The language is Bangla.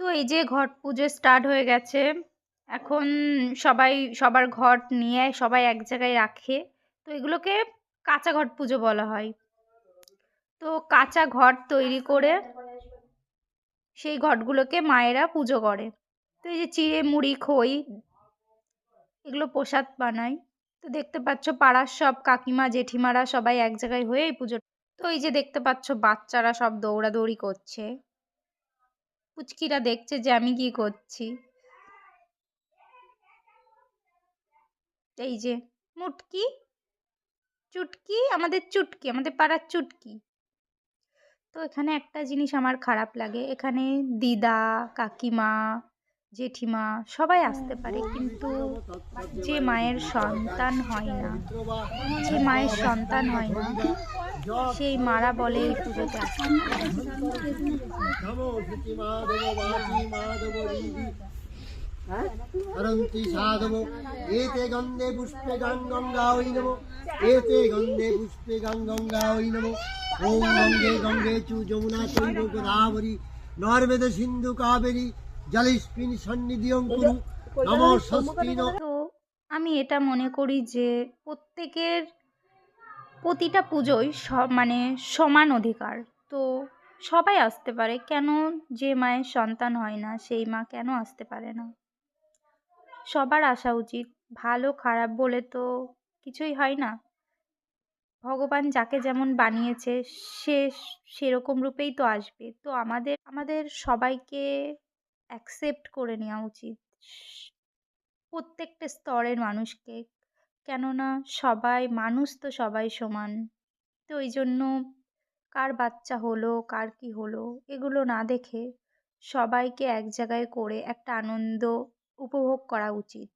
তো এই যে ঘট পুজো স্টার্ট হয়ে গেছে। এখন সবাই সবার ঘট নিয়ে সবাই এক জায়গায় রাখে। তো এগুলোকে কাঁচা ঘট পুজো বলা হয়। তো কাঁচা ঘট তৈরি করে সেই ঘটগুলোকে মায়েরা পুজো করে। তো এই যে চিঁড়ে, মুড়ি, খই এগুলো প্রসাদ বানায়। তো দেখতে পাচ্ছ পাড়ার সব কাকিমা, জেঠিমারা সবাই এক জায়গায় হয়ে এই পুজো। তো এই যে দেখতে পাচ্ছ বাচ্চারা সব দৌড়াদৌড়ি করছে। পুচকিরা দেখছে যে আমি কি করছি। এই যে মুটকি, চুটকি, আমাদের পাড়ার চুটকি। তো এখানে একটা জিনিস আমার খারাপ লাগে, এখানে দিদা, কাকিমা, জেঠিমা সবাই আসতে পারে, কিন্তু যে মায়ের সন্তান হয় না, যে মায়ের সন্তান হয় না সেই মারা বলে এই পুজোতে আসতে পারে না। হরন্তি সাধব এতে গন্ধে পুষ্পে গঙ্গাই নম এতে গন্ধে পুষ্পে গঙ্গাই নম ওম গঙ্গে গঙ্গে চু যমুনা চৈব গোদাবরী নর্মেদে সিন্ধু কাবেরী জলেস্মিন সন্নিধিয়ং কুরু নমো স্বস্তি ন। তো আমি এটা মনে করি যে প্রত্যেকের প্রতিটা পুজোয় মানে সমান অধিকার। তো সবাই আসতে পারে, কেন যে মায়ের সন্তান হয় না সেই মা কেন আসতে পারে না? সবার আসা উচিত। ভালো খারাপ বলে তো কিছুই হয় না। ভগবান যাকে যেমন বানিয়েছে সে সেরকম রূপেই তো আসবে। তো আমাদের আমাদের সবাইকে অ্যাকসেপ্ট করে নেওয়া উচিত, প্রত্যেকটা স্তরের মানুষকে। কেননা সবাই মানুষ, তো সবাই সমান। তো এই জন্য কার বাচ্চা হলো, কার কি হলো, এগুলো না দেখে সবাইকে এক জায়গায় করে একটা আনন্দ উপভোগ করা উচিত।